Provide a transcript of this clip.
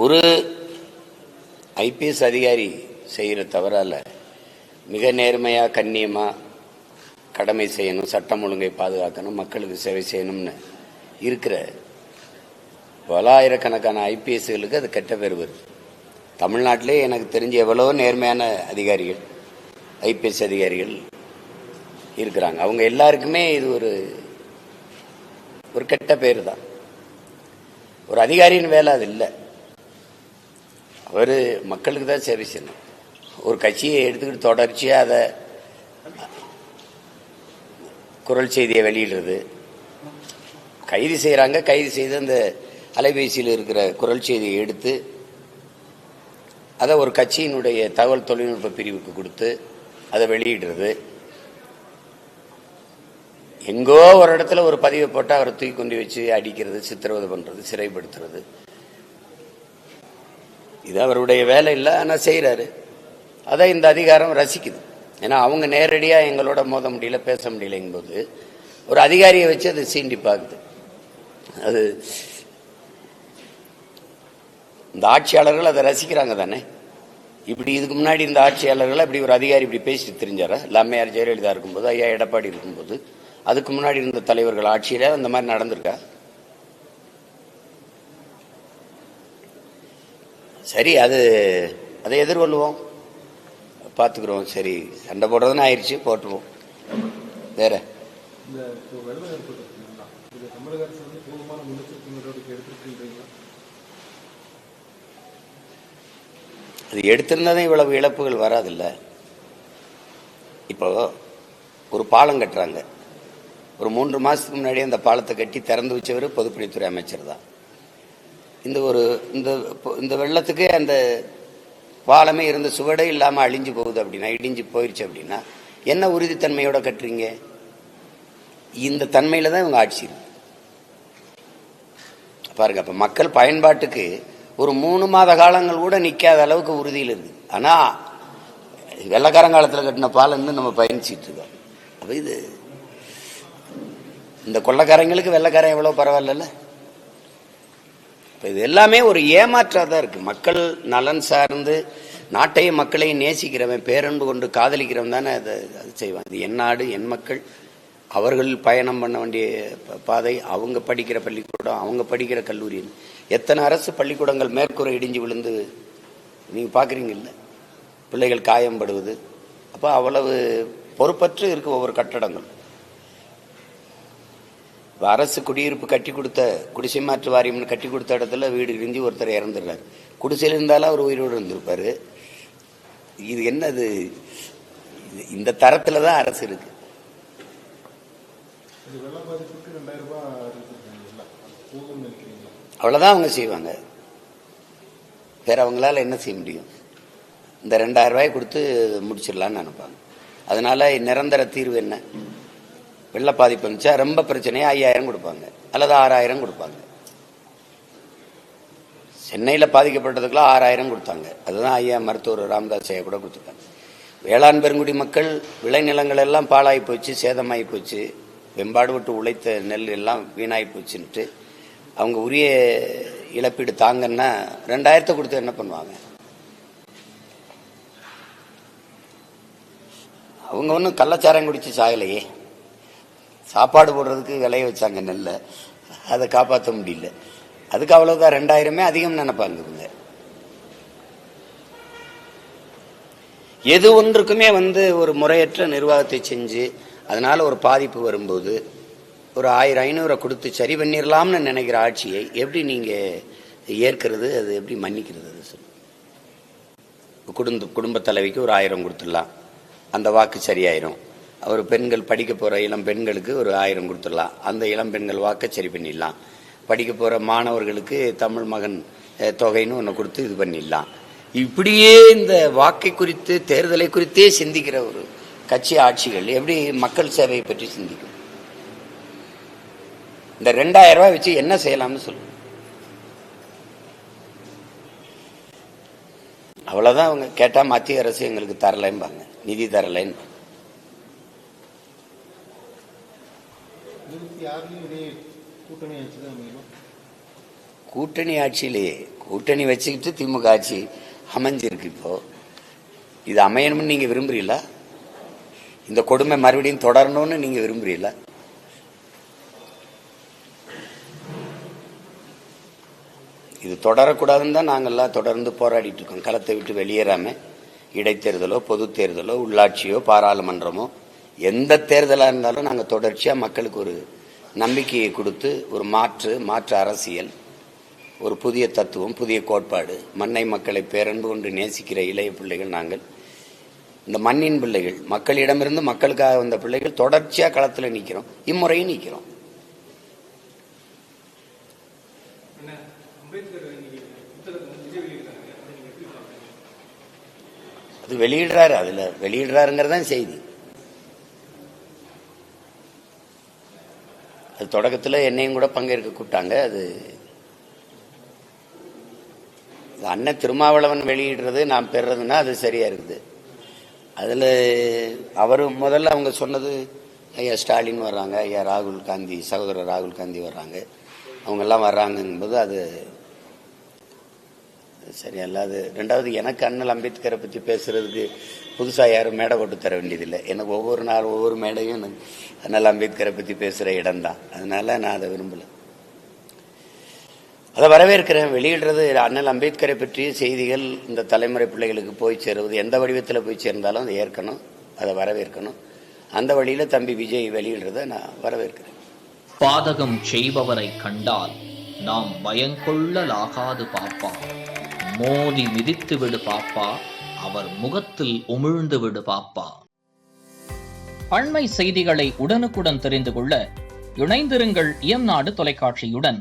ஒரு ஐபிஎஸ் அதிகாரி செய்கிற தவறால மிக நேர்மையாக கண்ணியமாக கடமை செய்யணும், சட்டம் ஒழுங்கை பாதுகாக்கணும், மக்களுக்கு சேவை செய்யணும்னு இருக்கிற பல ஆயிரக்கணக்கான ஐபிஎஸ்களுக்கு அது கெட்ட பேர் வருது. தமிழ்நாட்டிலே எனக்கு தெரிஞ்ச எவ்வளவோ நேர்மையான அதிகாரிகள், ஐபிஎஸ் அதிகாரிகள் இருக்கிறாங்க. அவங்க எல்லாருக்குமே இது ஒரு கெட்ட பேர் தான். ஒரு அதிகாரியின் வேலை அது இல்லை. அவர் மக்களுக்கு தான் சேவை செய்யணும். ஒரு கட்சியை எடுத்துக்கிட்டு தொடர்ச்சியாக அதை குரல் செய்தியை வெளியிடுறது, கைது செய்கிறாங்க, கைது செய்து அந்த அலைபேசியில் இருக்கிற குரல் செய்தியை எடுத்து அதை ஒரு கட்சியினுடைய தகவல் தொழில்நுட்ப பிரிவுக்கு கொடுத்து அதை வெளியிடுறது, எங்கோ ஒரு இடத்துல ஒரு பதிவை போட்டு அவரை தூக்கி கொண்டு வச்சு அடிக்கிறது, சித்திரவதை பண்ணுறது, சிறைப்படுத்துறது, இது அவருடைய வேலை இல்லை. ஆனால் செய்கிறாரு. அதை இந்த அதிகாரம் ரசிக்குது. ஏன்னா அவங்க நேரடியாக எங்களோட மோத முடியல, பேச முடியலைங்கும்போது ஒரு அதிகாரியை வச்சு அது சீண்டி பார்க்குது. அது இந்த ஆட்சியாளர்கள் அதை ரசிக்கிறாங்க தானே. இப்படி இதுக்கு முன்னாடி இந்த ஆட்சியாளர்கள் அப்படி ஒரு அதிகாரி இப்படி பேசிட்டு தெரிஞ்சாரா? அம்மையார் ஜெயலலிதா இருக்கும்போது, ஐயா எடப்பாடி இருக்கும்போது, அதுக்கு முன்னாடி இருந்த தலைவர்கள் ஆட்சியில அந்த மாதிரி நடந்திருக்கா? சரி, அதை எதிர்கொள்வோம், பார்த்துக்கிறோம். சரி, சண்டை போடுறதுன்னு ஆயிடுச்சு, போட்டுருவோம். வேற அது எடுத்திருந்தாதான் இவ்வளவு இழப்புகள் வராதில்ல. இப்போ ஒரு பாலம் கட்டுறாங்க. ஒரு 3 மாசத்துக்கு முன்னாடி அந்த பாலத்தை கட்டி திறந்து வச்சவர் பொதுப்பணித்துறை அமைச்சர் தான். இந்த வெள்ளத்துக்கு அந்த பாலமே இருந்த சுவடே இல்லாமல் அழிஞ்சு போகுது அப்படின்னா, இடிஞ்சு போயிடுச்சு அப்படின்னா என்ன உறுதித்தன்மையோட கட்டுறீங்க? இந்த தன்மையில தான் இவங்க ஆட்சி இருக்கு பாருங்க. அப்ப மக்கள் பயன்பாட்டுக்கு ஒரு 3 மாத காலங்கள் கூட நிக்காத அளவுக்கு உறுதியில் இருக்கு. ஆனா வெள்ளக்காரங்காலத்தில் கட்டின பாலம் நம்ம பயணிச்சிட்டு இருக்கோம். அப்ப இது இந்த கொள்ளக்காரங்களுக்கு வெள்ளக்காரன் எவ்வளவு பரவாயில்ல. இது எல்லாமே ஒரு ஏமாற்றாதான் இருக்கு. மக்கள் நலன் சார்ந்து நாட்டையும் மக்களையும் நேசிக்கிறவன், பேரன்பு கொண்டு காதலிக்கிறவன் தானே அது செய்வான். இது என் நாடு, என் மக்கள், அவர்கள் பயணம் பண்ண வேண்டிய பாதை, அவங்க படிக்கிற பள்ளிக்கூடம், அவங்க படிக்கிற கல்லூரி, எத்தனை அரசு பள்ளிக்கூடங்கள் மேற்கூரை இடிஞ்சு விழுந்து நீங்க பாக்குறீங்கல்ல, பிள்ளைகள் காயம்படுவது. அப்ப அவ்வளவு பொறுப்பற்று இருக்கு ஒவ்வொரு கட்டடங்கள். அரசு குடியிருப்பு கட்டி கொடுத்த, குடிசை மாற்று வாரியம் கட்டி கொடுத்த இடத்துல வீடு இடிஞ்சு ஒருத்தர் இறந்துடுறாரு. குடிசையில் இருந்தாலும் அவர் உயிரோடு இருந்திருப்பாரு. இது என்னது? இந்த தரத்துல தான் அரசு இருக்கு. அவ்வளவுதான் அவங்க செய்வாங்க. வேற அவங்களால என்ன செய்ய முடியும்? இந்த 2000 ரூபாய் கொடுத்து முடிச்சிடலான்னு நினைப்பாங்க. அதனால நிரந்தர தீர்வு என்ன? வெள்ள பாதிப்பு இருந்துச்சா ரொம்ப பிரச்சனையா 5000 கொடுப்பாங்க அல்லது 6000 கொடுப்பாங்க. சென்னையில பாதிக்கப்பட்டதுக்குலாம் 6000 கொடுத்தாங்க. அதுதான் ஐயா மருத்துவர் ராமதாஸ் ஐயா கூட கொடுத்துருக்காங்க. வேளாண் பெருங்குடி மக்கள் விளைநிலங்கள் எல்லாம் பாழாகி போச்சு, சேதமாகி போச்சு, வெம்பாடு விட்டு உழைத்த நெல் எல்லாம் வீணாகி போச்சுன்ட்டு அவங்க உரிய இழப்பீடு தாங்கன்னா 2000 கொடுத்து என்ன பண்ணுவாங்க? அவங்க ஒன்றும் கள்ளச்சாரம் குடிச்சு சாகலையே. சாப்பாடு போடுறதுக்கு விளைய வச்சாங்க நெல்ல, அதை காப்பாற்ற முடியல. அதுக்கு அவ்வளவுதான் 2000 அதிகம் நினைப்பாங்க. எது ஒன்றுக்குமே ஒரு முறையற்ற நிர்வாகத்தை செஞ்சு அதனால ஒரு பாதிப்பு வரும்போது ஒரு 1000-500 கொடுத்து சரி பண்ணிடலாம்னு நினைக்கிற ஆட்சியை எப்படி நீங்க ஏற்கிறது? அது எப்படி மன்னிக்கிறது? அது சொல்லு. குடும்ப தலைவிக்கு ஒரு 1000 கொடுத்துடலாம், அந்த வாக்கு சரியாயிரும். அவர் பெண்கள் படிக்க போற இளம் பெண்களுக்கு ஒரு 1000 கொடுத்துடலாம், அந்த இளம் பெண்கள் வாக்க சரி பண்ணிடலாம். படிக்க போற மாணவர்களுக்கு தமிழ் மகன் தொகைன்னு ஒன்று கொடுத்து இது பண்ணிடலாம். இப்படியே இந்த வாக்கை குறித்து, தேர்தலை குறித்தே சிந்திக்கிற ஒரு கட்சி ஆட்சிகள் எப்படி மக்கள் சேவையை பற்றி சிந்திக்கும்? இந்த 2000 ரூபாய் வச்சு என்ன செய்யலாம்னு சொல்லு. அவ்வளவுதான். அவங்க கேட்டா மத்திய அரசு எங்களுக்கு தரலைம்பாங்க, நிதி தரலைன்னு. கூட்டணி ஆட்சியிலேயே கூட்டணி வச்சுக்கிட்டு திமுக ஆட்சி அமைஞ்சிருக்கு. இப்போ இது அமையணும்னு நீங்க விரும்புறீங்களா? இந்த கொடுமை மறுபடியும் தொடரணும்னு நீங்க விரும்புறீங்களா? இது தொடரக்கூடாதுன்னு தான் நாங்கள்லாம் தொடர்ந்து போராடிட்டு இருக்கோம். களத்தை விட்டு வெளியேறாம இடைத்தேர்தலோ பொது தேர்தலோ உள்ளாட்சியோ பாராளுமன்றமோ எந்த தேர்தலாக இருந்தாலும் நாங்கள் தொடர்ச்சியாக மக்களுக்கு ஒரு நம்பிக்கையை கொடுத்து ஒரு மாற்று அரசியல், ஒரு புதிய தத்துவம், புதிய கோட்பாடு, மண்ணை மக்களை பேரன்பு கொண்டு நேசிக்கிற இளைய பிள்ளைகள் நாங்கள். இந்த மண்ணின் பிள்ளைகள், மக்களிடமிருந்து மக்களுக்காக வந்த பிள்ளைகள் தொடர்ச்சியாக களத்தில் நிற்கிறோம். இம்முறையும் நிற்கிறோம். அது வெளியிடுறாரு, அதுல வெளியிடுறாருங்கிறதான் செய்தி. அது தொடக்கத்தில் என்னையும் கூட பங்கேற்க கூப்பிட்டாங்க. அது அண்ணன் திருமாவளவன் வெளியிடுறது நான் பெறுறதுன்னா அது சரியா இருக்குது. அதுல அவரு முதல்ல அவங்க சொன்னது ஐயா ஸ்டாலின் வர்றாங்க, ஐயா ராகுல் காந்தி, சகோதரர் ராகுல் காந்தி வர்றாங்க, அவங்க எல்லாம் வர்றாங்கும்போது அது சரியா இல்லை. அது ரெண்டாவது, எனக்கு அண்ணல் அம்பேத்கரை பற்றி பேசுறதுக்கு புதுசாக யாரும் மேடை போட்டு தர வேண்டியதில்லை. எனக்கு ஒவ்வொரு நாள் ஒவ்வொரு மேடையும் எனக்கு அண்ணல் அம்பேத்கரை பற்றி பேசுகிற இடம்தான். அதனால நான் அதை விரும்பலை. அதை வரவேற்கிறேன். வெளியிடுறது அண்ணல் அம்பேத்கரை பற்றிய செய்திகள் இந்த தலைமுறை பிள்ளைகளுக்கு போய் சேருவது எந்த வடிவத்தில் போய் சேர்ந்தாலும் அதை ஏற்கணும், அதை வரவேற்கணும். அந்த வழியில் தம்பி விஜய் வெளியிடுறதை நான் வரவேற்கிறேன். பாதகம் செய்பவரை கண்டால் நாம் பயங்கொள்ளலாகாது பாப்பா, மோதி மிதித்து விடு பாப்பா, அவர் முகத்தில் உமிழ்ந்து விடு பாப்பா. அண்மை செய்திகளை உடனுக்குடன் தெரிந்து கொள்ள இணைந்திருங்கள் இயம்நாடு தொலைக்காட்சியுடன்.